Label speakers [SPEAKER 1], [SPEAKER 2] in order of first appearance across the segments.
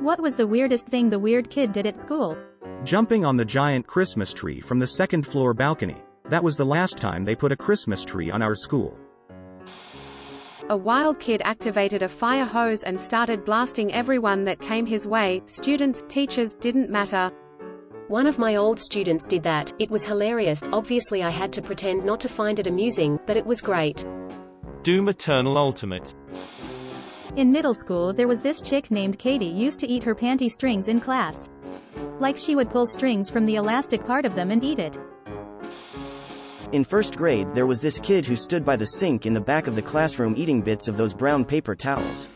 [SPEAKER 1] What was the weirdest thing the weird kid did at school?
[SPEAKER 2] Jumping on the giant Christmas tree from the second-floor balcony. That was the last time they put a Christmas tree on our school.
[SPEAKER 3] A wild kid activated a fire hose and started blasting everyone that came his way. Students, teachers, didn't matter.
[SPEAKER 4] One of my old students did that. It was hilarious. Obviously I had to pretend not to find it amusing, but it was great.
[SPEAKER 5] Doom Eternal Ultimate.
[SPEAKER 1] In middle school there was this chick named Katie used to eat her panty strings in class. Like she would pull strings from the elastic part of them and eat it.
[SPEAKER 6] In first grade there was this kid who stood by the sink in the back of the classroom eating bits of those brown paper towels.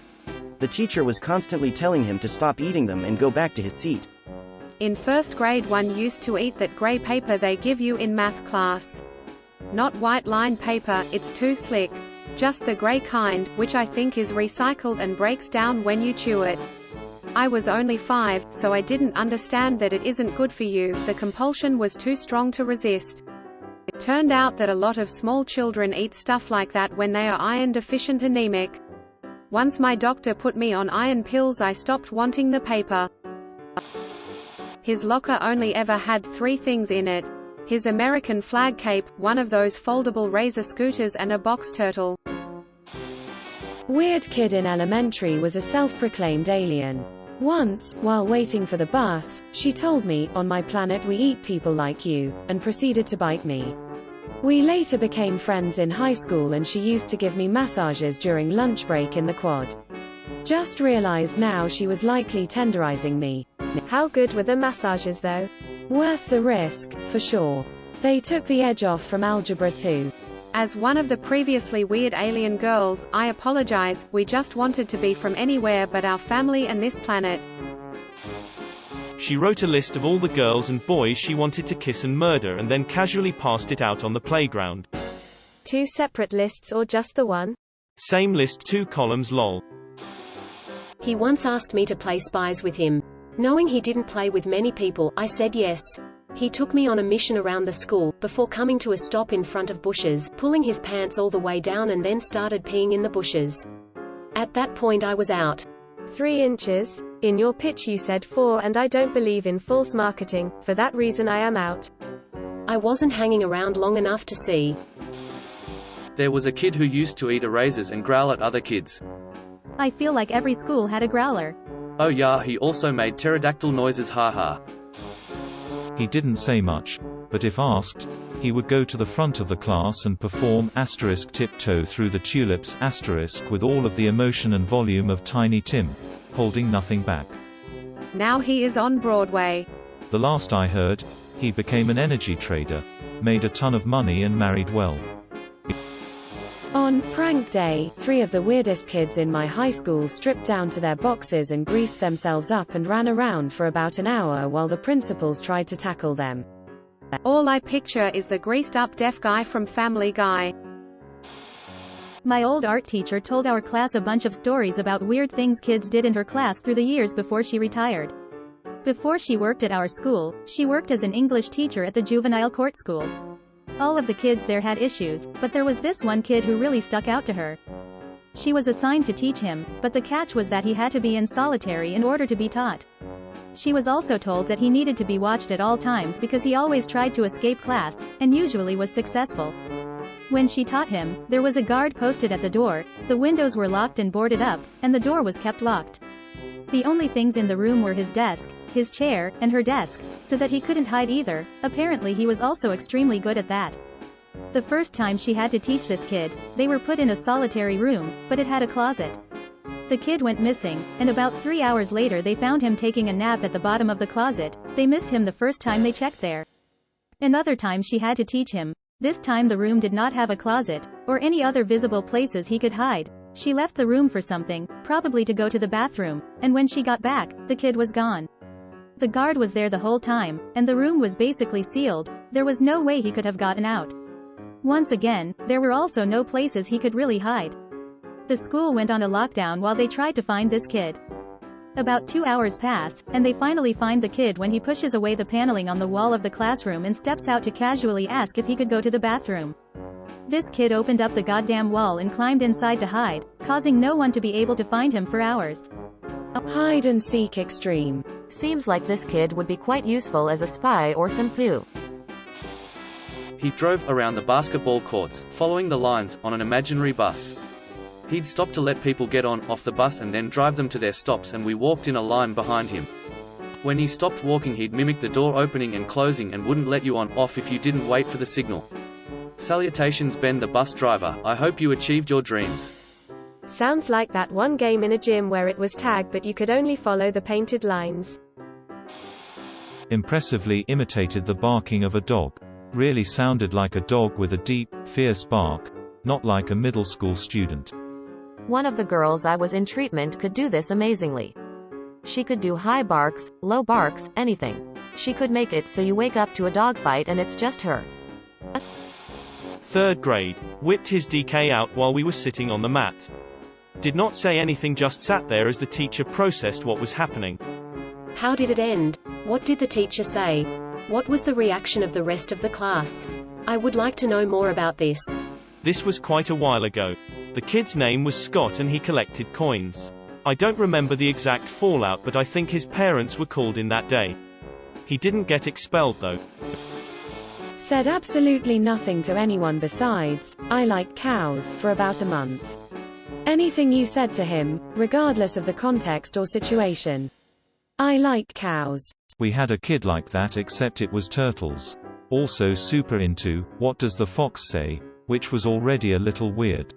[SPEAKER 6] The teacher was constantly telling him to stop eating them and go back to his seat.
[SPEAKER 3] In first grade one used to eat that grey paper they give you in math class. Not white lined paper, it's too slick. Just the grey kind, which I think is recycled and breaks down when you chew it. I was only 5, so I didn't understand that it isn't good for you. The compulsion was too strong to resist. It turned out that a lot of small children eat stuff like that when they are iron deficient anemic. Once my doctor put me on iron pills I stopped wanting the paper. His locker only ever had 3 things in it. His American flag cape, one of those foldable razor scooters and a box turtle.
[SPEAKER 7] Weird kid in elementary was a self-proclaimed alien. Once, while waiting for the bus, she told me, "On my planet we eat people like you," and proceeded to bite me. We later became friends in high school and she used to give me massages during lunch break in the quad. Just realized now she was likely tenderizing me.
[SPEAKER 8] How good were the massages though?
[SPEAKER 7] Worth the risk, for sure. They took the edge off from Algebra 2.
[SPEAKER 3] As one of the previously weird alien girls, I apologize, we just wanted to be from anywhere but our family and this planet.
[SPEAKER 5] She wrote a list of all the girls and boys she wanted to kiss and murder and then casually passed it out on the playground.
[SPEAKER 8] 2 separate lists or just the one?
[SPEAKER 5] Same list, 2 columns lol.
[SPEAKER 4] He once asked me to play spies with him. Knowing he didn't play with many people, I said yes. He took me on a mission around the school, before coming to a stop in front of bushes, pulling his pants all the way down and then started peeing in the bushes. At that point I was out.
[SPEAKER 8] 3 inches? In your pitch you said 4 and I don't believe in false marketing, for that reason I am out.
[SPEAKER 4] I wasn't hanging around long enough to see.
[SPEAKER 9] There was a kid who used to eat erasers and growl at other kids.
[SPEAKER 1] I feel like every school had a growler.
[SPEAKER 9] Oh yeah, he also made pterodactyl noises, haha.
[SPEAKER 10] He didn't say much, but if asked, he would go to the front of the class and perform *tiptoe through the tulips with all of the emotion and volume of Tiny Tim, holding nothing back.
[SPEAKER 3] Now he is on Broadway.
[SPEAKER 10] The last I heard, he became an energy trader, made a ton of money and married well.
[SPEAKER 7] On prank day, 3 of the weirdest kids in my high school stripped down to their boxes and greased themselves up and ran around for about an hour while the principals tried to tackle them.
[SPEAKER 3] All I picture is the greased-up deaf guy from Family Guy.
[SPEAKER 1] My old art teacher told our class a bunch of stories about weird things kids did in her class through the years before she retired. Before she worked at our school, she worked as an English teacher at the juvenile court school. All of the kids there had issues, but there was this one kid who really stuck out to her. She was assigned to teach him, but the catch was that he had to be in solitary in order to be taught. She was also told that he needed to be watched at all times because he always tried to escape class, and usually was successful. When she taught him, there was a guard posted at the door, the windows were locked and boarded up, and the door was kept locked. The only things in the room were his desk, his chair, and her desk, so that he couldn't hide either. Apparently he was also extremely good at that. The first time she had to teach this kid, they were put in a solitary room, but it had a closet. The kid went missing, and about 3 hours later they found him taking a nap at the bottom of the closet. They missed him the first time they checked there. Another time she had to teach him. This time the room did not have a closet, or any other visible places he could hide. She left the room for something, probably to go to the bathroom, and when she got back, the kid was gone. The guard was there the whole time, and the room was basically sealed. There was no way he could have gotten out. Once again, there were also no places he could really hide. The school went on a lockdown while they tried to find this kid. About 2 hours pass, and they finally find the kid when he pushes away the paneling on the wall of the classroom and steps out to casually ask if he could go to the bathroom. This kid opened up the goddamn wall and climbed inside to hide, causing no one to be able to find him for hours.
[SPEAKER 7] Hide and seek extreme.
[SPEAKER 11] Seems like this kid would be quite useful as a spy or some poo.
[SPEAKER 9] He drove around the basketball courts, following the lines, on an imaginary bus. He'd stop to let people get on, off the bus and then drive them to their stops, and we walked in a line behind him. When he stopped walking, he'd mimic the door opening and closing and wouldn't let you on, off if you didn't wait for the signal. Salutations, Ben the bus driver, I hope you achieved your dreams.
[SPEAKER 8] Sounds like that one game in a gym where it was tag but you could only follow the painted lines.
[SPEAKER 10] Impressively imitated the barking of a dog. Really sounded like a dog with a deep, fierce bark, not like a middle school student.
[SPEAKER 11] One of the girls I was in treatment could do this amazingly. She could do high barks, low barks, anything. She could make it so you wake up to a dogfight and it's just her.
[SPEAKER 5] 3rd grade. Whipped his DK out while we were sitting on the mat. Did not say anything, just sat there as the teacher processed what was happening.
[SPEAKER 4] How did it end? What did the teacher say? What was the reaction of the rest of the class? I would like to know more about this.
[SPEAKER 5] This was quite a while ago. The kid's name was Scott and he collected coins. I don't remember the exact fallout, but I think his parents were called in that day. He didn't get expelled though.
[SPEAKER 7] Said absolutely nothing to anyone besides, "I like cows," for about a month. Anything you said to him, regardless of the context or situation. I like cows.
[SPEAKER 10] We had a kid like that, except it was turtles. Also super into, "What does the fox say?" which was already a little weird.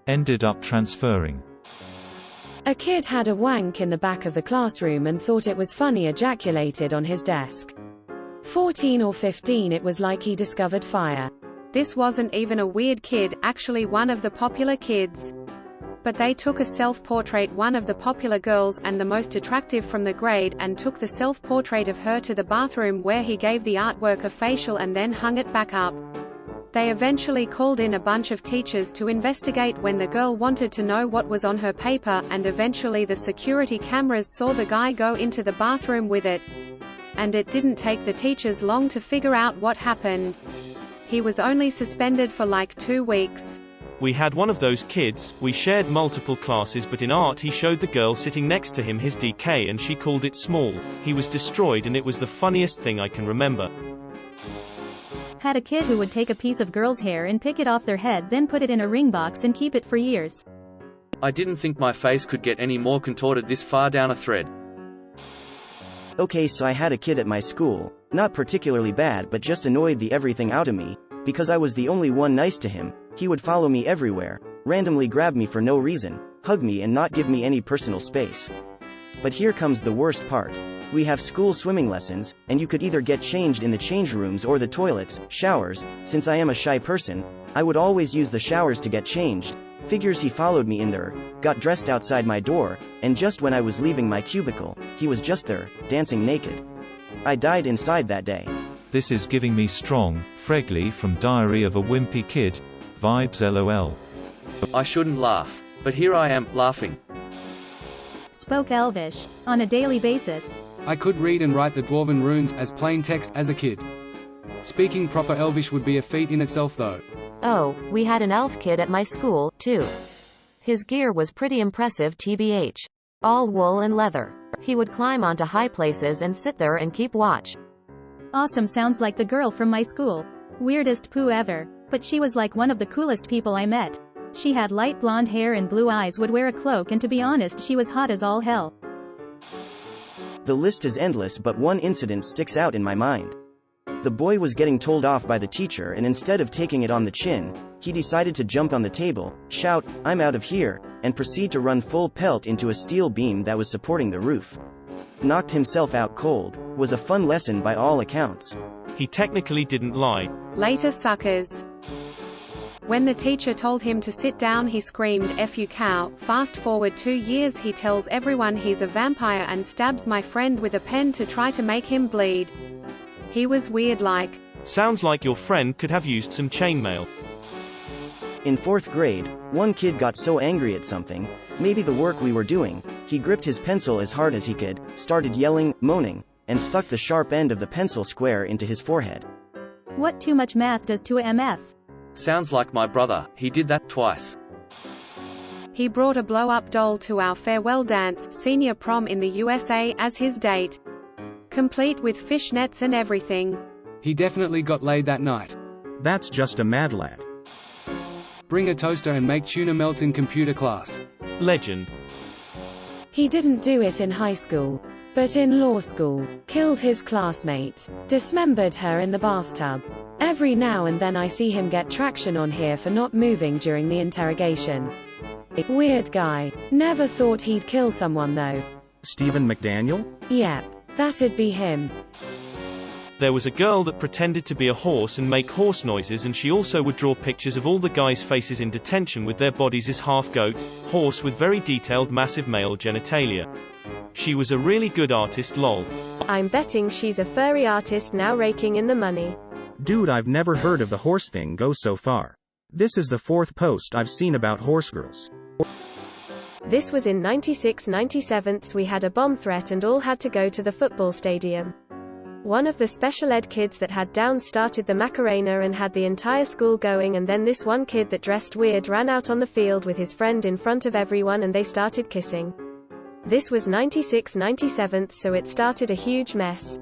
[SPEAKER 10] Ended up transferring.
[SPEAKER 7] A kid had a wank in the back of the classroom and thought it was funny, ejaculated on his desk. 14 or 15, it was like he discovered fire.
[SPEAKER 3] This wasn't even a weird kid, actually one of the popular kids. But they took a self-portrait, one of the popular girls, and the most attractive from the grade, and took the self-portrait of her to the bathroom where he gave the artwork a facial and then hung it back up. They eventually called in a bunch of teachers to investigate when the girl wanted to know what was on her paper, and eventually the security cameras saw the guy go into the bathroom with it. And it didn't take the teachers long to figure out what happened. He was only suspended for like 2 weeks.
[SPEAKER 5] We had one of those kids. We shared multiple classes, but in art he showed the girl sitting next to him his DK and she called it small. He was destroyed and it was the funniest thing I can remember.
[SPEAKER 1] Had a kid who would take a piece of girl's hair and pick it off their head, then put it in a ring box and keep it for years.
[SPEAKER 9] I didn't think my face could get any more contorted this far down a thread.
[SPEAKER 6] Okay, so I had a kid at my school, not particularly bad but just annoyed the everything out of me, because I was the only one nice to him. He would follow me everywhere, randomly grab me for no reason, hug me and not give me any personal space. But here comes the worst part. We have school swimming lessons, and you could either get changed in the change rooms or the toilets, showers. Since I am a shy person, I would always use the showers to get changed. Figures he followed me in there, got dressed outside my door, and just when I was leaving my cubicle, he was just there, dancing naked. I died inside that day.
[SPEAKER 10] This is giving me strong, Fregley from Diary of a Wimpy Kid vibes, lol.
[SPEAKER 9] I shouldn't laugh, but here I am, laughing.
[SPEAKER 1] Spoke Elvish. On a daily basis.
[SPEAKER 12] I could read and write the Dwarven runes as plain text as a kid. Speaking proper Elvish would be a feat in itself though.
[SPEAKER 11] Oh, we had an elf kid at my school, too. His gear was pretty impressive tbh. All wool and leather. He would climb onto high places and sit there and keep watch.
[SPEAKER 1] Awesome, sounds like the girl from my school. Weirdest poo ever. But she was like one of the coolest people I met. She had light blonde hair and blue eyes, would wear a cloak, and to be honest she was hot as all hell.
[SPEAKER 6] The list is endless, but one incident sticks out in my mind. The boy was getting told off by the teacher, and instead of taking it on the chin, he decided to jump on the table, shout, "I'm out of here," and proceed to run full pelt into a steel beam that was supporting the roof. Knocked himself out cold. Was a fun lesson by all accounts.
[SPEAKER 5] He technically didn't lie.
[SPEAKER 3] Later, suckers. When the teacher told him to sit down, he screamed, "F you cow." Fast forward 2 years, he tells everyone he's a vampire and stabs my friend with a pen to try to make him bleed. He was weird like.
[SPEAKER 5] Sounds like your friend could have used some chainmail.
[SPEAKER 6] In 4th grade, one kid got so angry at something, maybe the work we were doing, he gripped his pencil as hard as he could, started yelling, moaning, and stuck the sharp end of the pencil square into his forehead.
[SPEAKER 1] What too much math does to a MF?
[SPEAKER 9] Sounds like my brother, he did that twice.
[SPEAKER 3] He brought a blow-up doll to our farewell dance, senior prom in the USA, as his date. Complete with fishnets and everything.
[SPEAKER 12] He definitely got laid that night.
[SPEAKER 2] That's just a mad lad.
[SPEAKER 12] Bring a toaster and make tuna melts in computer class.
[SPEAKER 5] Legend.
[SPEAKER 7] He didn't do it in high school, but in law school. Killed his classmate. Dismembered her in the bathtub. Every now and then I see him get traction on here for not moving during the interrogation. Weird guy. Never thought he'd kill someone though.
[SPEAKER 2] Stephen McDaniel?
[SPEAKER 7] Yep, that'd be him.
[SPEAKER 5] There was a girl that pretended to be a horse and make horse noises, and she also would draw pictures of all the guys' faces in detention with their bodies as half goat, horse with very detailed massive male genitalia. She was a really good artist, lol.
[SPEAKER 8] I'm betting she's a furry artist now raking in the money.
[SPEAKER 2] Dude, I've never heard of the horse thing go so far. This is the 4th post I've seen about horse girls.
[SPEAKER 8] This was in 96-97. We had a bomb threat and all had to go to the football stadium. One of the special ed kids that had Downs started the Macarena and had the entire school going, and then this one kid that dressed weird ran out on the field with his friend in front of everyone and they started kissing. This was 96-97, so it started a huge mess.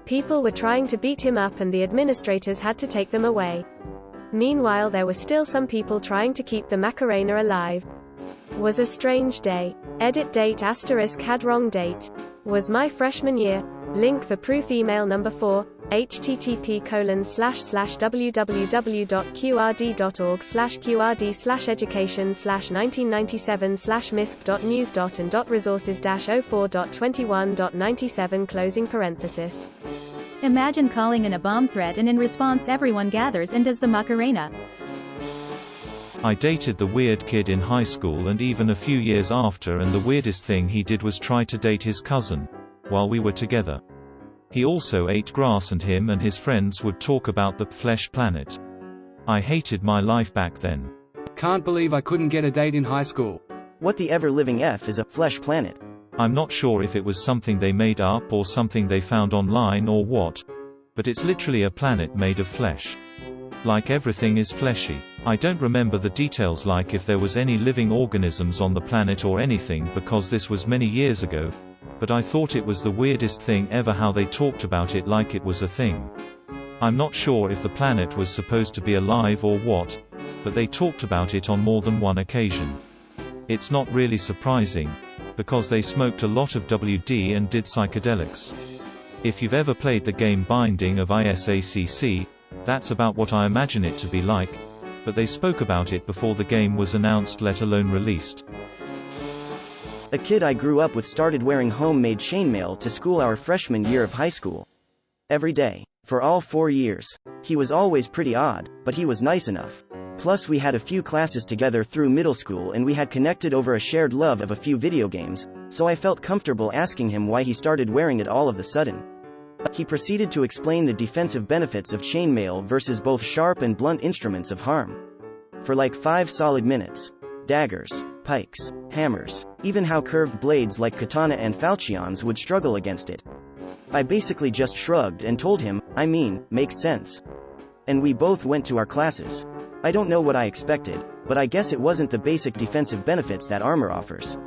[SPEAKER 8] People were trying to beat him up and the administrators had to take them away. Meanwhile, there were still some people trying to keep the Macarena alive. Was a strange day. Edit date * had wrong date. Was my freshman year. Link for proof. Email number 4, http://www.qrd.org/qrd/education/1997/misc.news.and.resources-04.27.97 .
[SPEAKER 1] Imagine calling in a bomb threat and in response everyone gathers and does the Macarena.
[SPEAKER 10] I dated the weird kid in high school and even a few years after, and the weirdest thing he did was try to date his cousin while we were together. He also ate grass and him and his friends would talk about the flesh planet. I hated my life back then.
[SPEAKER 12] Can't believe I couldn't get a date in high school.
[SPEAKER 6] What the ever-living F is a flesh planet?
[SPEAKER 10] I'm not sure if it was something they made up or something they found online or what, but it's literally a planet made of flesh. Like everything is fleshy. I don't remember the details, like if there was any living organisms on the planet or anything, because this was many years ago, but I thought it was the weirdest thing ever how they talked about it like it was a thing. I'm not sure if the planet was supposed to be alive or what, but they talked about it on more than one occasion. It's not really surprising, because they smoked a lot of WD and did psychedelics. If you've ever played the game Binding of Isaac, that's about what I imagine it to be like, but they spoke about it before the game was announced, let alone released.
[SPEAKER 6] A kid I grew up with started wearing homemade chainmail to school our freshman year of high school. Every day. For all 4 years. He was always pretty odd, but he was nice enough. Plus we had a few classes together through middle school and we had connected over a shared love of a few video games, so I felt comfortable asking him why he started wearing it all of a sudden. He proceeded to explain the defensive benefits of chainmail versus both sharp and blunt instruments of harm. For like 5 solid minutes. Daggers, pikes, hammers, even how curved blades like katana and falchions would struggle against it. I basically just shrugged and told him, makes sense. And we both went to our classes. I don't know what I expected, but I guess it wasn't the basic defensive benefits that armor offers.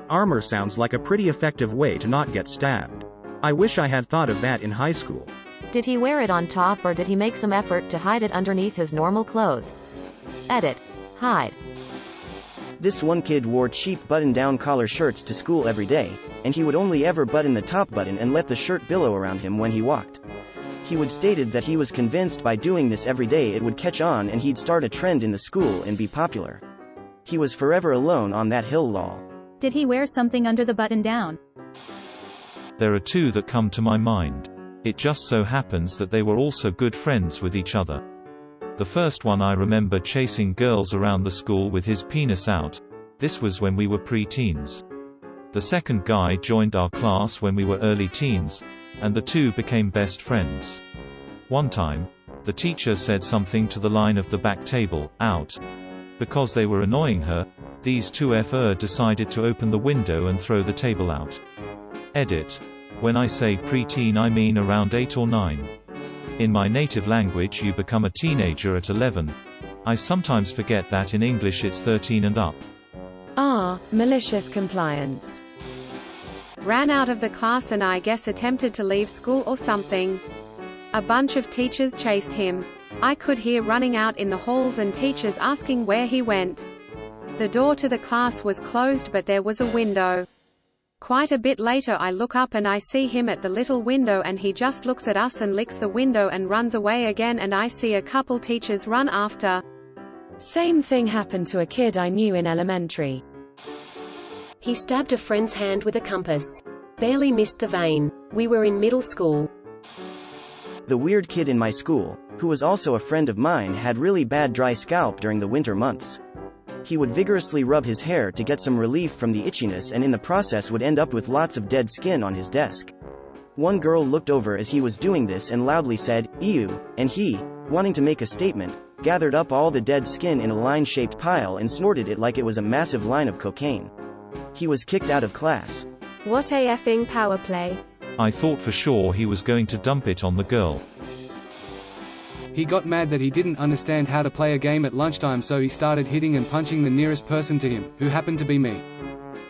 [SPEAKER 2] Armor sounds like a pretty effective way to not get stabbed. I wish I had thought of that in high school.
[SPEAKER 11] Did he wear it on top or did he make some effort to hide it underneath his normal clothes? Edit. Hide.
[SPEAKER 6] This one kid wore cheap button-down collar shirts to school every day, and he would only ever button the top button and let the shirt billow around him when he walked. He would stated that he was convinced by doing this every day it would catch on and he'd start a trend in the school and be popular. He was forever alone on that hill, lol.
[SPEAKER 1] Did he wear something under the button down?
[SPEAKER 10] There are two that come to my mind. It just so happens that they were also good friends with each other. The first one, I remember chasing girls around the school with his penis out. This was when we were pre-teens. The second guy joined our class when we were early teens, and the two became best friends. One time, the teacher said something to the line of the back table, out. Because they were annoying her, these two decided to open the window and throw the table out. Edit. When I say preteen I mean around 8 or 9. In my native language you become a teenager at 11. I sometimes forget that in English it's 13 and up.
[SPEAKER 7] Malicious compliance.
[SPEAKER 3] Ran out of the class and I guess attempted to leave school or something. A bunch of teachers chased him. I could hear running out in the halls and teachers asking where he went. The door to the class was closed but there was a window. Quite a bit later I look up and I see him at the little window and he just looks at us and licks the window and runs away again, and I see a couple teachers run after.
[SPEAKER 7] Same thing happened to a kid I knew in elementary.
[SPEAKER 4] He stabbed a friend's hand with a compass. Barely missed the vein. We were in middle school.
[SPEAKER 6] The weird kid in my school, who was also a friend of mine, had really bad dry scalp during the winter months. He would vigorously rub his hair to get some relief from the itchiness, and in the process would end up with lots of dead skin on his desk. One girl looked over as he was doing this and loudly said, "Ew," and he, wanting to make a statement, gathered up all the dead skin in a line-shaped pile and snorted it like it was a massive line of cocaine. He was kicked out of class.
[SPEAKER 8] What a effing power play.
[SPEAKER 10] I thought for sure he was going to dump it on the girl.
[SPEAKER 12] He got mad that he didn't understand how to play a game at lunchtime, so he started hitting and punching the nearest person to him, who happened to be me.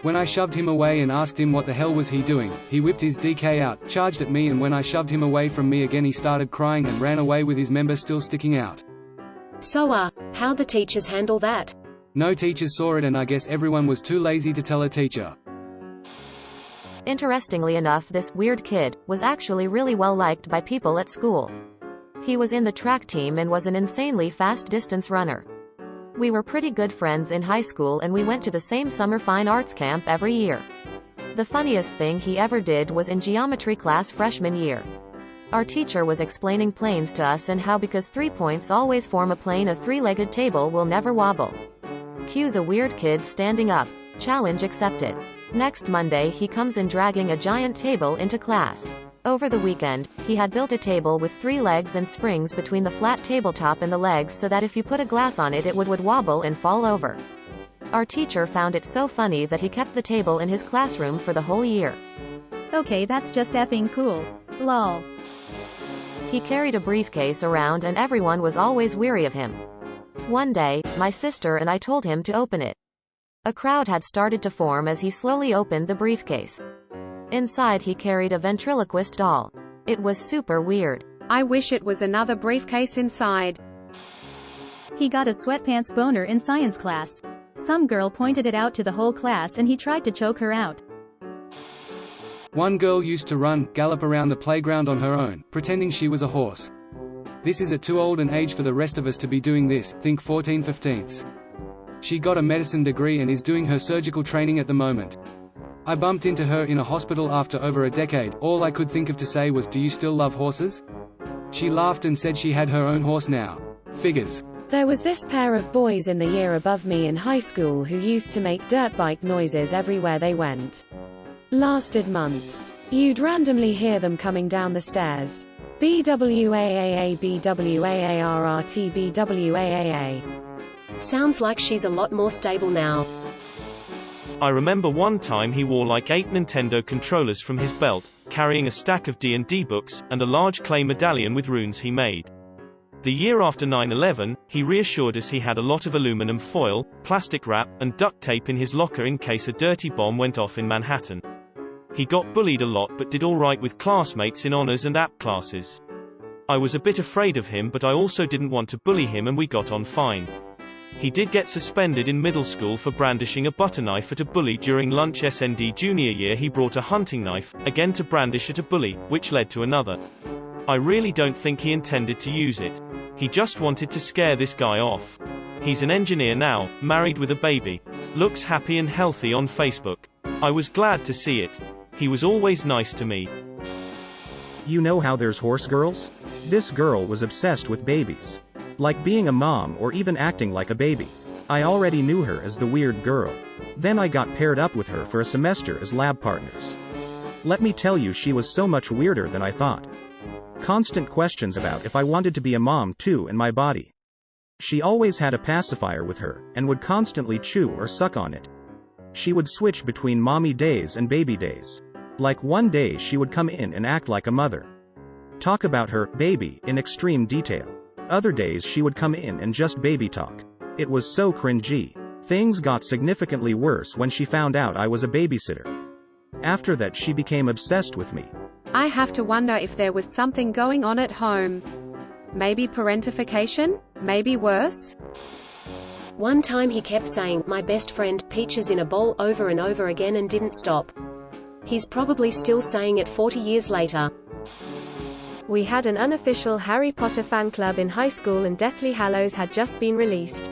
[SPEAKER 12] When I shoved him away and asked him what the hell was he doing, he whipped his DK out, charged at me, and when I shoved him away from me again he started crying and ran away with his member still sticking out.
[SPEAKER 4] So how'd the teachers handle that?
[SPEAKER 12] No teachers saw it and I guess everyone was too lazy to tell a teacher.
[SPEAKER 11] Interestingly enough, this weird kid was actually really well liked by people at school. He was in the track team and was an insanely fast distance runner. We were pretty good friends in high school and we went to the same summer fine arts camp every year. The funniest thing he ever did was in geometry class freshman year. Our teacher was explaining planes to us and how because 3 points always form a plane, a three-legged table will never wobble. Cue the weird kid standing up. Challenge accepted. Next Monday he comes in dragging a giant table into class. Over the weekend, he had built a table with 3 legs and springs between the flat tabletop and the legs so that if you put a glass on it, it would wobble and fall over. Our teacher found it so funny that he kept the table in his classroom for the whole year.
[SPEAKER 1] Okay, that's just effing cool. Lol.
[SPEAKER 11] He carried a briefcase around and everyone was always weary of him. One day, my sister and I told him to open it. A crowd had started to form as he slowly opened the briefcase. Inside he carried a ventriloquist doll. It was super weird.
[SPEAKER 3] I wish it was another briefcase inside.
[SPEAKER 1] He got a sweatpants boner in science class. Some girl pointed it out to the whole class and he tried to choke her out.
[SPEAKER 12] One girl used to gallop around the playground on her own, pretending she was a horse. This is at too old an age for the rest of us to be doing this, think 14-15s. She got a medicine degree and is doing her surgical training at the moment. I bumped into her in a hospital after over a decade. All I could think of to say was, "Do you still love horses?" She laughed and said she had her own horse now. Figures.
[SPEAKER 7] There was this pair of boys in the year above me in high school who used to make dirt bike noises everywhere they went. Lasted months. You'd randomly hear them coming down the stairs. BWAAA BWAARRT BWAAA.
[SPEAKER 4] Sounds like she's a lot more stable now.
[SPEAKER 5] I remember one time he wore like 8 Nintendo controllers from his belt, carrying a stack of D&D books, and a large clay medallion with runes he made. The year after 9/11, he reassured us he had a lot of aluminum foil, plastic wrap, and duct tape in his locker in case a dirty bomb went off in Manhattan. He got bullied a lot but did alright with classmates in honors and app classes. I was a bit afraid of him, but I also didn't want to bully him, and we got on fine. He did get suspended in middle school for brandishing a butter knife at a bully during lunch. SND junior year he brought a hunting knife, again to brandish at a bully, which led to another. I really don't think he intended to use it. He just wanted to scare this guy off. He's an engineer now, married with a baby. Looks happy and healthy on Facebook. I was glad to see it. He was always nice to me.
[SPEAKER 2] You know how there's horse girls? This girl was obsessed with babies. Like being a mom or even acting like a baby. I already knew her as the weird girl. Then I got paired up with her for a semester as lab partners. Let me tell you, she was so much weirder than I thought. Constant questions about if I wanted to be a mom too in my body. She always had a pacifier with her, and would constantly chew or suck on it. She would switch between mommy days and baby days. Like one day she would come in and act like a mother. Talk about her baby in extreme detail. Other days she would come in and just baby talk. It was so cringy. Things got significantly worse when she found out I was a babysitter. After that she became obsessed with me.
[SPEAKER 3] I have to wonder if there was something going on at home. Maybe parentification? Maybe worse?
[SPEAKER 4] One time he kept saying, "My best friend, peaches," in a bowl over and over again and didn't stop. He's probably still saying it 40 years later.
[SPEAKER 8] We had an unofficial Harry Potter fan club in high school and Deathly Hallows had just been released.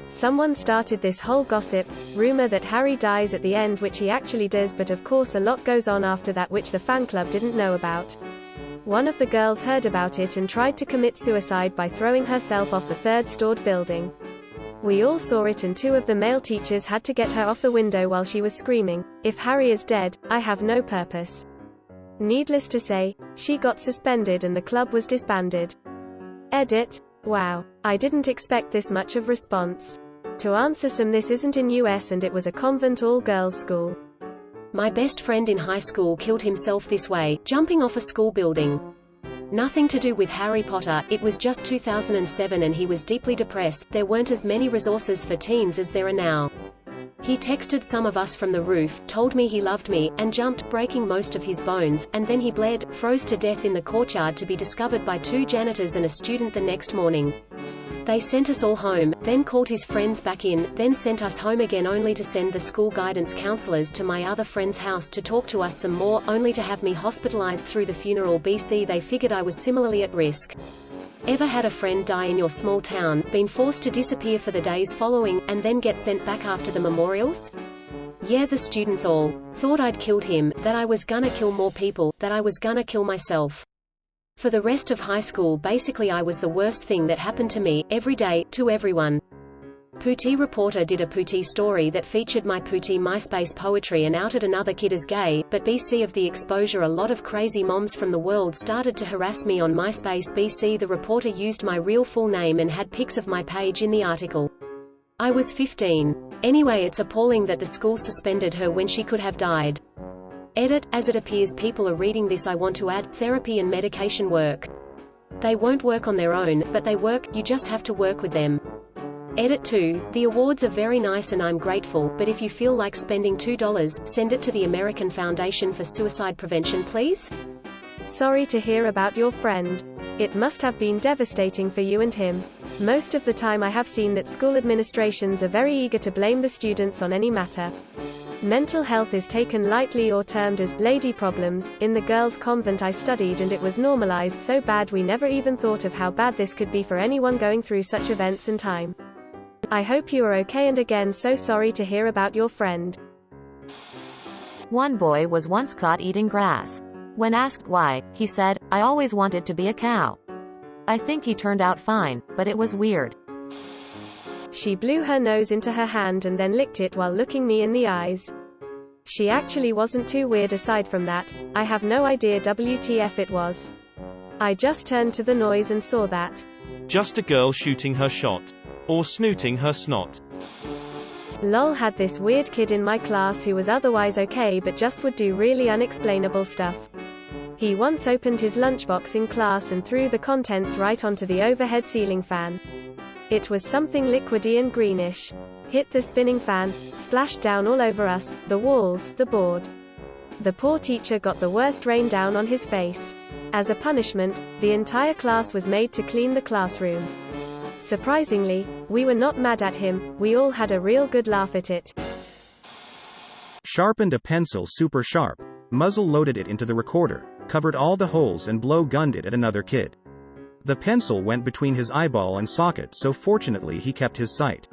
[SPEAKER 8] Someone started this whole gossip, rumor that Harry dies at the end, which he actually does, but of course a lot goes on after that which the fan club didn't know about. One of the girls heard about it and tried to commit suicide by throwing herself off the third-stored building. We all saw it and two of the male teachers had to get her off the window while she was screaming, "If Harry is dead, I have no purpose." Needless to say, she got suspended and the club was disbanded. Edit. Wow. I didn't expect this much of response. To answer some, this isn't in US and it was a convent all-girls school.
[SPEAKER 4] My best friend in high school killed himself this way, jumping off a school building. Nothing to do with Harry Potter, it was just 2007 and he was deeply depressed. There weren't as many resources for teens as there are now. He texted some of us from the roof, told me he loved me, and jumped, breaking most of his bones, and then he bled, froze to death in the courtyard to be discovered by two janitors and a student the next morning. They sent us all home, then called his friends back in, then sent us home again, only to send the school guidance counselors to my other friend's house to talk to us some more, only to have me hospitalized through the funeral. BC They figured I was similarly at risk. Ever had a friend die in your small town, been forced to disappear for the days following, and then get sent back after the memorials? Yeah, the students all thought I'd killed him, that I was gonna kill more people, that I was gonna kill myself. For the rest of high school basically I was the worst thing that happened to me, every day, to everyone. Pootie Reporter did a Pootie story that featured my Pootie MySpace poetry and outed another kid as gay, but BC of the exposure a lot of crazy moms from the world started to harass me on MySpace. BC The reporter used my real full name and had pics of my page in the article. I was 15. Anyway, it's appalling that the school suspended her when she could have died. Edit. As it appears people are reading this, I want to add, therapy and medication work. They won't work on their own, but they work, you just have to work with them. Edit 2. The awards are very nice and I'm grateful, but if you feel like spending $2, send it to the American Foundation for Suicide Prevention, please.
[SPEAKER 8] Sorry to hear about your friend. It must have been devastating for you and him. Most of the time I have seen that school administrations are very eager to blame the students on any matter. Mental health is taken lightly or termed as lady problems. In the girls' convent I studied and it was normalized so bad we never even thought of how bad this could be for anyone going through such events and time. I hope you are okay and again so sorry to hear about your friend.
[SPEAKER 11] One boy was once caught eating grass. When asked why, he said, "I always wanted to be a cow." I think he turned out fine, but it was weird.
[SPEAKER 8] She blew her nose into her hand and then licked it while looking me in the eyes. She actually wasn't too weird aside from that. I have no idea WTF it was. I just turned to the noise and saw that.
[SPEAKER 5] Just a girl shooting her shot. Or snooting her snot.
[SPEAKER 8] Lol, had this weird kid in my class who was otherwise okay but just would do really unexplainable stuff. He once opened his lunchbox in class and threw the contents right onto the overhead ceiling fan. It was something liquidy and greenish. Hit the spinning fan, splashed down all over us, the walls, the board. The poor teacher got the worst rain down on his face. As a punishment, the entire class was made to clean the classroom. Surprisingly, we were not mad at him, we all had a real good laugh at it.
[SPEAKER 2] Sharpened a pencil super sharp, muzzle loaded it into the recorder, covered all the holes and blow gunned it at another kid. The pencil went between his eyeball and socket, so fortunately he kept his sight.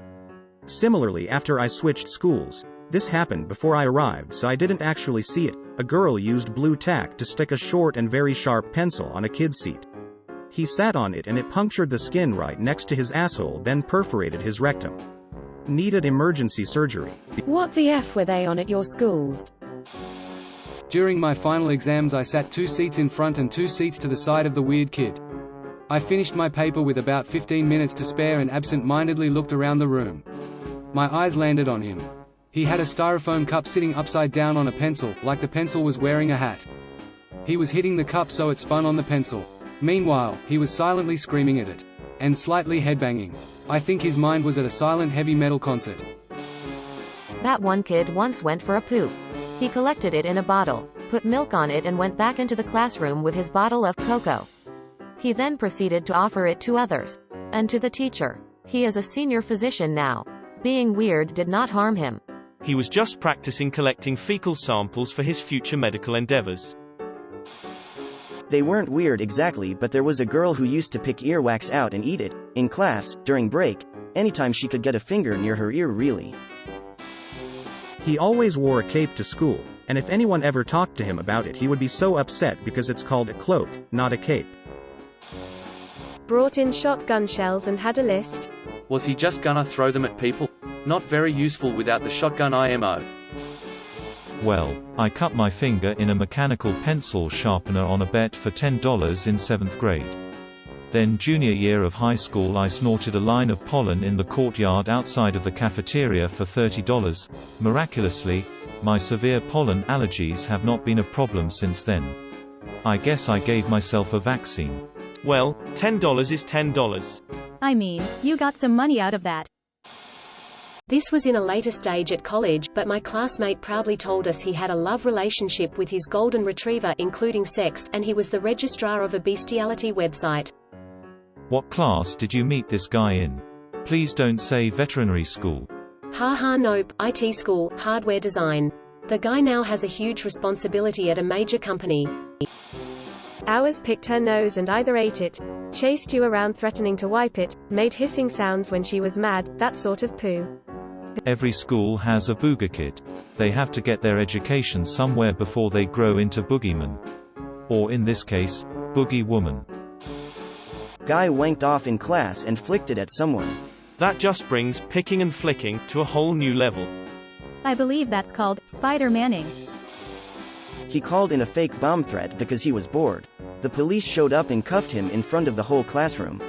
[SPEAKER 2] Similarly, after I switched schools, this happened before I arrived so I didn't actually see it, a girl used blue tack to stick a short and very sharp pencil on a kid's seat. He sat on it and it punctured the skin right next to his asshole, then perforated his rectum. Needed emergency surgery.
[SPEAKER 7] What the F were they on at your schools?
[SPEAKER 12] During my final exams I sat 2 seats in front and 2 seats to the side of the weird kid. I finished my paper with about 15 minutes to spare and absent-mindedly looked around the room. My eyes landed on him. He had a styrofoam cup sitting upside down on a pencil, like the pencil was wearing a hat. He was hitting the cup so it spun on the pencil. Meanwhile, he was silently screaming at it. And slightly headbanging. I think his mind was at a silent heavy metal concert.
[SPEAKER 11] That one kid once went for a poop. He collected it in a bottle, put milk on it and went back into the classroom with his bottle of cocoa. He then proceeded to offer it to others. And to the teacher. He is a senior physician now. Being weird did not harm him.
[SPEAKER 5] He was just practicing collecting fecal samples for his future medical endeavors.
[SPEAKER 6] They weren't weird exactly, but there was a girl who used to pick earwax out and eat it, in class, during break, anytime she could get a finger near her ear really.
[SPEAKER 2] He always wore a cape to school, and if anyone ever talked to him about it he would be so upset because it's called a cloak, not a cape.
[SPEAKER 8] Brought in shotgun shells and had a list.
[SPEAKER 9] Was he just gonna throw them at people? Not very useful without the shotgun IMO.
[SPEAKER 10] Well, I cut my finger in a mechanical pencil sharpener on a bet for $10 in 7th grade. Then junior year of high school I snorted a line of pollen in the courtyard outside of the cafeteria for $30. Miraculously, my severe pollen allergies have not been a problem since then. I guess I gave myself a vaccine.
[SPEAKER 5] Well, $10 is $10.
[SPEAKER 1] I mean, you got some money out of that.
[SPEAKER 4] This was in a later stage at college, but my classmate proudly told us he had a love relationship with his golden retriever including sex, and he was the registrar of a bestiality website.
[SPEAKER 10] What class did you meet this guy in? Please don't say veterinary school.
[SPEAKER 4] Haha nope, IT school, hardware design. The guy now has a huge responsibility at a major company.
[SPEAKER 8] Ours picked her nose and either ate it, chased you around threatening to wipe it, made hissing sounds when she was mad, that sort of poo.
[SPEAKER 10] Every school has a booger kid. They have to get their education somewhere before they grow into boogeymen. Or in this case, boogie woman.
[SPEAKER 6] Guy wanked off in class and flicked it at someone.
[SPEAKER 5] That just brings picking and flicking to a whole new level.
[SPEAKER 1] I believe that's called Spider-Manning.
[SPEAKER 6] He called in a fake bomb threat because he was bored. The police showed up and cuffed him in front of the whole classroom.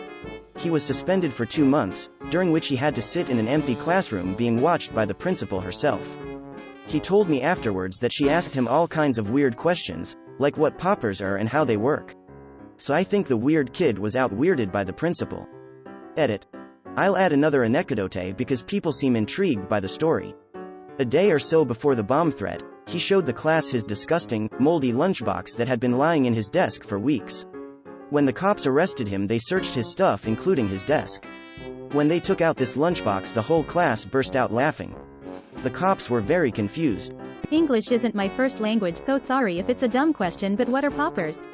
[SPEAKER 6] He was suspended for 2 months, during which he had to sit in an empty classroom being watched by the principal herself. He told me afterwards that she asked him all kinds of weird questions, like what poppers are and how they work. So I think the weird kid was out-weirded by the principal. Edit. I'll add another anecdote because people seem intrigued by the story. A day or so before the bomb threat, he showed the class his disgusting, moldy lunchbox that had been lying in his desk for weeks. When the cops arrested him they searched his stuff including his desk. When they took out this lunchbox the whole class burst out laughing. The cops were very confused.
[SPEAKER 1] English isn't my first language, so sorry if it's a dumb question, but what are poppers?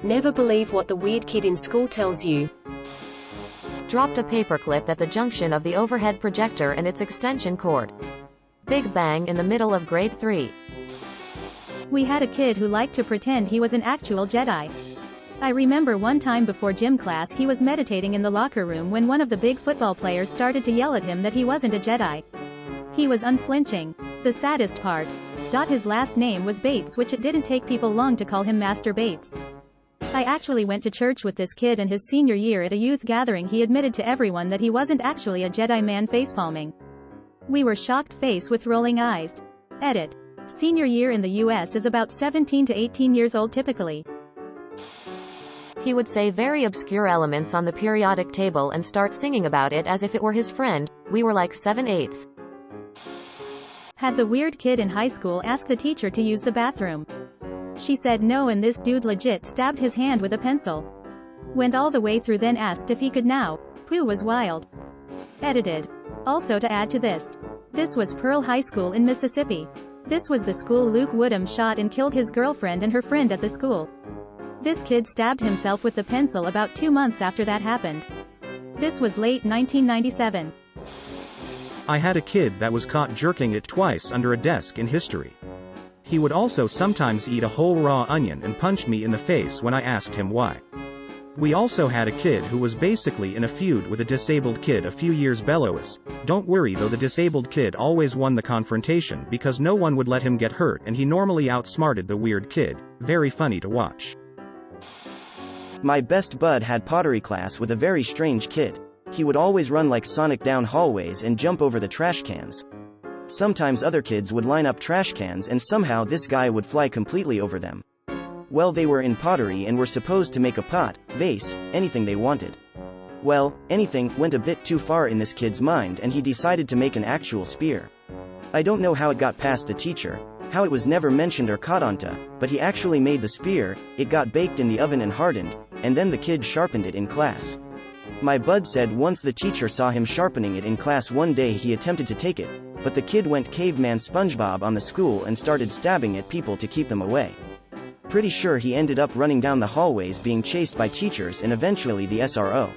[SPEAKER 4] Never believe what the weird kid in school tells you.
[SPEAKER 11] Dropped a paperclip at the junction of the overhead projector and its extension cord. Big bang in the middle of grade 3.
[SPEAKER 1] We had a kid who liked to pretend he was an actual Jedi. I remember one time before gym class he was meditating in the locker room when one of the big football players started to yell at him that he wasn't a Jedi. He was unflinching. The saddest part. His last name was Bates, which it didn't take people long to call him Master Bates. I actually went to church with this kid, and his senior year at a youth gathering he admitted to everyone that he wasn't actually a Jedi man facepalming. We were shocked face with rolling eyes. Edit. Senior year in the US is about 17 to 18 years old typically.
[SPEAKER 11] He would say very obscure elements on the periodic table and start singing about it as if it were his friend. We were like 7/8.
[SPEAKER 1] Had the weird kid in high school ask the teacher to use the bathroom. She said no, and this dude legit stabbed his hand with a pencil. Went all the way through, then asked if he could now. Pooh was wild. Edited. Also to add to this. This was Pearl High School in Mississippi. This was the school Luke Woodham shot and killed his girlfriend and her friend at the school. This kid stabbed himself with the pencil about 2 months after that happened. This was late 1997.
[SPEAKER 2] I had a kid that was caught jerking it twice under a desk in history. He would also sometimes eat a whole raw onion and punched me in the face when I asked him why. We also had a kid who was basically in a feud with a disabled kid a few years below us. Don't worry though, the disabled kid always won the confrontation because no one would let him get hurt and he normally outsmarted the weird kid. Very funny to watch.
[SPEAKER 6] My best bud had pottery class with a very strange kid. He would always run like Sonic down hallways and jump over the trash cans. Sometimes other kids would line up trash cans and somehow this guy would fly completely over them. Well, they were in pottery and were supposed to make a pot, vase, anything they wanted. Well, anything went a bit too far in this kid's mind and he decided to make an actual spear. I don't know how it got past the teacher, how it was never mentioned or caught onto, but he actually made the spear, it got baked in the oven and hardened, and then the kid sharpened it in class. My bud said once the teacher saw him sharpening it in class one day he attempted to take it, but the kid went caveman SpongeBob on the school and started stabbing at people to keep them away. Pretty sure he ended up running down the hallways being chased by teachers and eventually the SRO.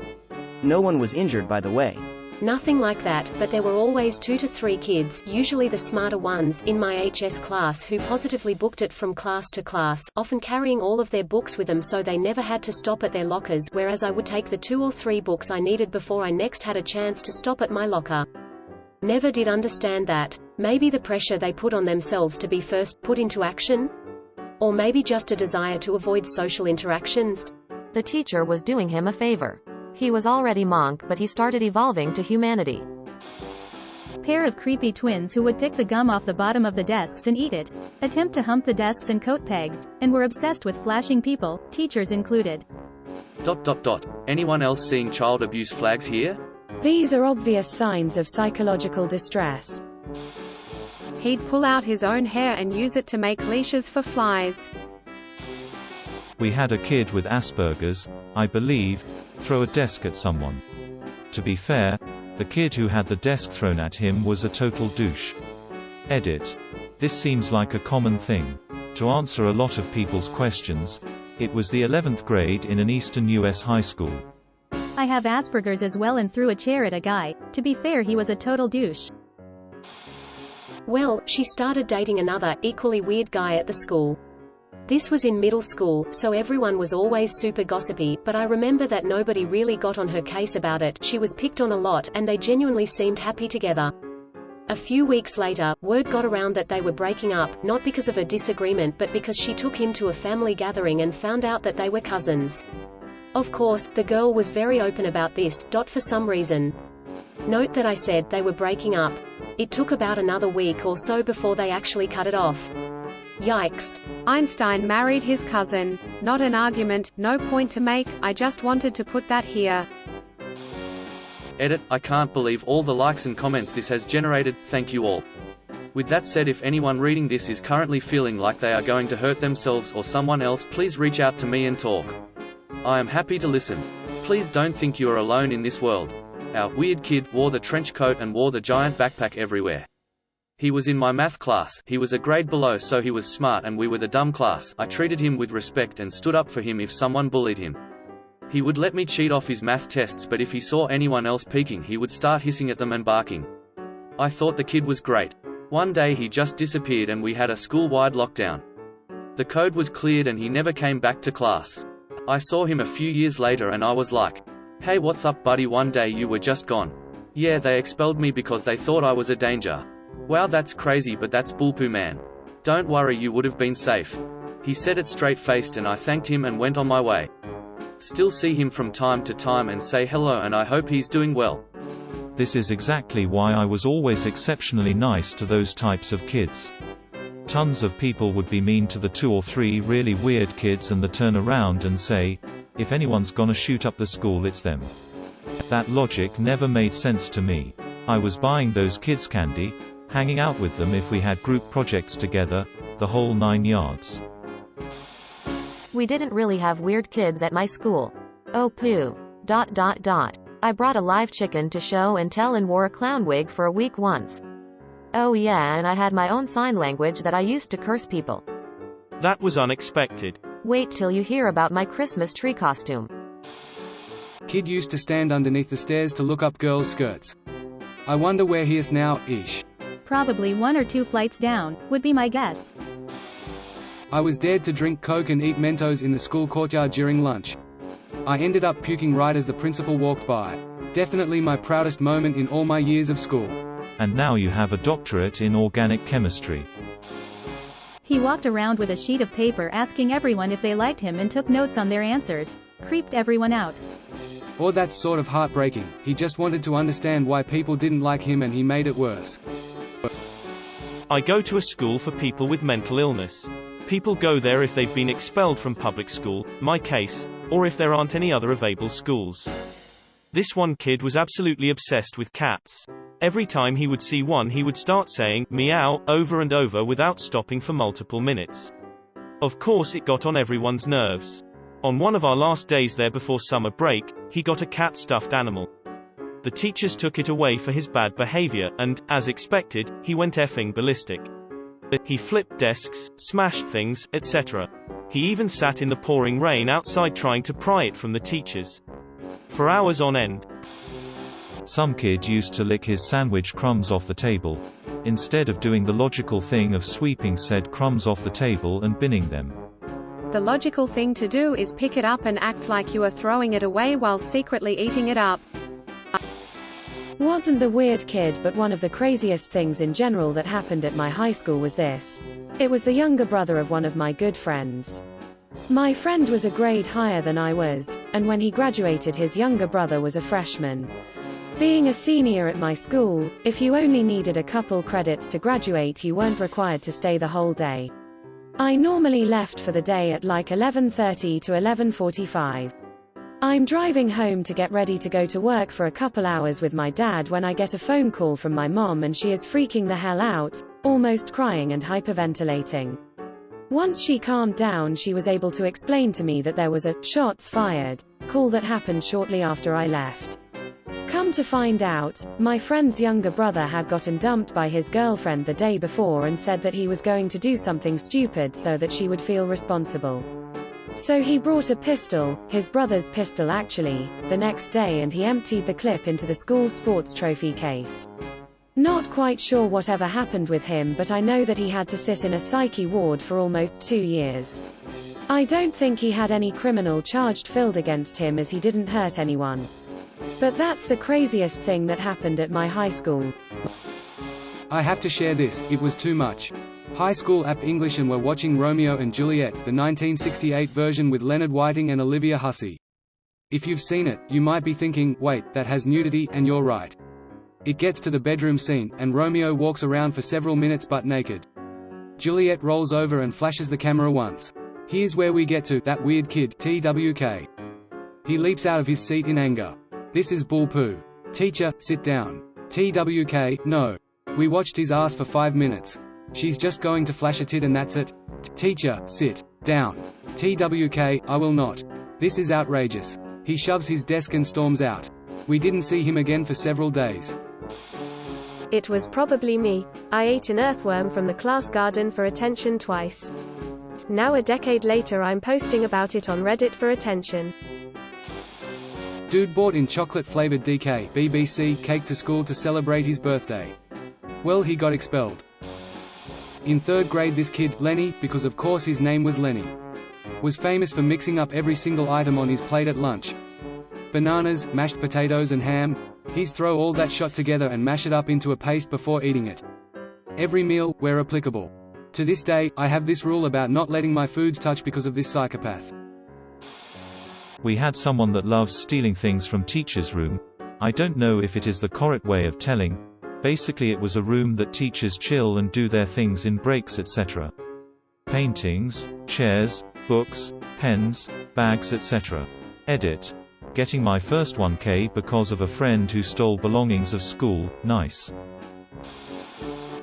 [SPEAKER 6] No one was injured by the way.
[SPEAKER 4] Nothing like that, but there were always 2 to 3 kids, usually the smarter ones, in my HS class who positively booked it from class to class, often carrying all of their books with them so they never had to stop at their lockers, whereas I would take the 2 or 3 books I needed before I next had a chance to stop at my locker. Never did understand that. Maybe the pressure they put on themselves to be first, put into action? Or maybe just a desire to avoid social interactions?
[SPEAKER 11] The teacher was doing him a favor. He was already monk, but he started evolving to humanity.
[SPEAKER 1] Pair of creepy twins who would pick the gum off the bottom of the desks and eat it, attempt to hump the desks and coat pegs, and were obsessed with flashing people, teachers included. ...
[SPEAKER 9] Anyone else seeing child abuse flags here?
[SPEAKER 7] These are obvious signs of psychological distress.
[SPEAKER 3] He'd pull out his own hair and use it to make leashes for flies.
[SPEAKER 10] We had a kid with Asperger's, I believe, throw a desk at someone. To be fair, the kid who had the desk thrown at him was a total douche. Edit. This seems like a common thing. To answer a lot of people's questions, it was the 11th grade in an eastern US high school.
[SPEAKER 1] I have Asperger's as well and threw a chair at a guy. To be fair, he was a total douche.
[SPEAKER 4] Well, she started dating another, equally weird guy at the school. This was in middle school, so everyone was always super gossipy, but I remember that nobody really got on her case about it. She was picked on a lot, and they genuinely seemed happy together. A few weeks later, word got around that they were breaking up, not because of a disagreement but because she took him to a family gathering and found out that they were cousins. Of course, the girl was very open about this, for some reason. Note that I said they were breaking up. It took about another week or so before they actually cut it off. Yikes.
[SPEAKER 3] Einstein married his cousin. Not an argument, no point to make, I just wanted to put that here.
[SPEAKER 9] Edit. I can't believe all the likes and comments this has generated, thank you all. With that said, if anyone reading this is currently feeling like they are going to hurt themselves or someone else, please reach out to me and talk. I am happy to listen. Please don't think you are alone in this world. Our weird kid wore the trench coat and wore the giant backpack everywhere. He was in my math class, he was a grade below so he was smart and we were the dumb class. I treated him with respect and stood up for him if someone bullied him. He would let me cheat off his math tests, but if he saw anyone else peeking he would start hissing at them and barking. I thought the kid was great. One day he just disappeared and we had a school-wide lockdown. The code was cleared and he never came back to class. I saw him a few years later and I was like, "Hey, what's up buddy, one day you were just gone." Yeah, they expelled me because they thought I was a danger. Wow, that's crazy, but that's bullpoo, man. Don't worry, you would have been safe. He said it straight-faced and I thanked him and went on my way. Still see him from time to time and say hello and I hope he's doing well.
[SPEAKER 10] This is exactly why I was always exceptionally nice to those types of kids. Tons of people would be mean to the 2 or 3 really weird kids and then turn around and say, if anyone's gonna shoot up the school it's them. That logic never made sense to me. I was buying those kids candy, hanging out with them if we had group projects together, the whole 9 yards.
[SPEAKER 11] We didn't really have weird kids at my school. Oh poo. ... I brought a live chicken to show and tell and wore a clown wig for a week once. Oh yeah, and I had my own sign language that I used to curse people.
[SPEAKER 5] That was unexpected.
[SPEAKER 11] Wait till you hear about my Christmas tree costume.
[SPEAKER 12] Kid used to stand underneath the stairs to look up girls' skirts. I wonder where he is now, ish.
[SPEAKER 1] Probably 1 or 2 flights down, would be my guess.
[SPEAKER 12] I was dared to drink Coke and eat Mentos in the school courtyard during lunch. I ended up puking right as the principal walked by. Definitely my proudest moment in all my years of school.
[SPEAKER 10] And now you have a doctorate in organic chemistry.
[SPEAKER 1] He walked around with a sheet of paper asking everyone if they liked him and took notes on their answers. Creeped everyone out.
[SPEAKER 12] Or that's sort of heartbreaking, he just wanted to understand why people didn't like him and he made it worse.
[SPEAKER 5] I go to a school for people with mental illness. People go there if they've been expelled from public school, my case, or if there aren't any other available schools. This one kid was absolutely obsessed with cats. Every time he would see one he would start saying, meow, over and over without stopping for multiple minutes. Of course it got on everyone's nerves. On one of our last days there before summer break, he got a cat stuffed animal. The teachers took it away for his bad behavior, and, as expected, he went effing ballistic. He flipped desks, smashed things, etc. He even sat in the pouring rain outside trying to pry it from the teachers. For hours on end.
[SPEAKER 10] Some kid used to lick his sandwich crumbs off the table, instead of doing the logical thing of sweeping said crumbs off the table and binning them.
[SPEAKER 3] The logical thing to do is pick it up and act like you are throwing it away while secretly eating it up.
[SPEAKER 7] Wasn't the weird kid, but one of the craziest things in general that happened at my high school was this. It was the younger brother of one of my good friends. My friend was a grade higher than I was, and when he graduated his younger brother was a freshman. Being a senior at my school, if you only needed a couple credits to graduate you weren't required to stay the whole day. I normally left for the day at like 11:30 to 11:45. I'm driving home to get ready to go to work for a couple hours with my dad when I get a phone call from my mom and she is freaking the hell out, almost crying and hyperventilating. Once she calmed down she was able to explain to me that there was a "shots fired" call that happened shortly after I left. Come to find out, my friend's younger brother had gotten dumped by his girlfriend the day before and said that he was going to do something stupid so that she would feel responsible. So he brought a pistol, his brother's pistol actually, the next day and he emptied the clip into the school's sports trophy case. Not quite sure whatever happened with him, but I know that he had to sit in a psyche ward for almost 2 years. I don't think he had any criminal charge filed against him as he didn't hurt anyone. But that's the craziest thing that happened at my high school.
[SPEAKER 12] I have to share this, it was too much. High school app English and we're watching Romeo and Juliet, the 1968 version with Leonard Whiting and Olivia Hussey. If you've seen it, you might be thinking, wait, that has nudity, and you're right. It gets to the bedroom scene, and Romeo walks around for several minutes butt naked. Juliet rolls over and flashes the camera once. Here's where we get to that weird kid, TWK. He leaps out of his seat in anger. This is bull poo. Teacher, sit down. TWK, no. We watched his ass for 5 minutes. She's just going to flash a tit and that's it. Teacher, sit down. TWK, I will not. This is outrageous. He shoves his desk and storms out. We didn't see him again for several days.
[SPEAKER 8] It was probably me. I ate an earthworm from the class garden for attention twice. Now a decade later I'm posting about it on Reddit for attention.
[SPEAKER 12] Dude bought in chocolate-flavored DK BBC cake to school to celebrate his birthday. Well, he got expelled. In 3rd grade this kid, Lenny, because of course his name was Lenny, was famous for mixing up every single item on his plate at lunch. Bananas, mashed potatoes and ham. He's throw all that shot together and mash it up into a paste before eating it. Every meal, where applicable. To this day, I have this rule about not letting my foods touch because of this psychopath.
[SPEAKER 10] We had someone that loves stealing things from teacher's room. I don't know if it is the correct way of telling. Basically it was a room that teachers chill and do their things in breaks etc. Paintings, chairs, books, pens, bags etc. Edit. Getting my first 1K because of a friend who stole belongings of school, nice. ...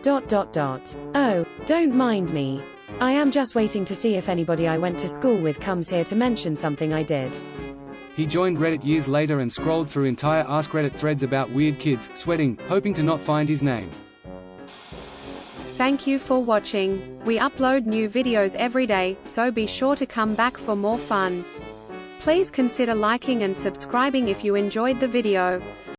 [SPEAKER 7] Oh, don't mind me. I am just waiting to see if anybody I went to school with comes here to mention something I did.
[SPEAKER 12] He joined Reddit years later and scrolled through entire Ask Reddit threads about weird kids, sweating, hoping to not find his name.
[SPEAKER 3] Thank you for watching. We upload new videos every day, so be sure to come back for more fun. Please consider liking and subscribing if you enjoyed the video.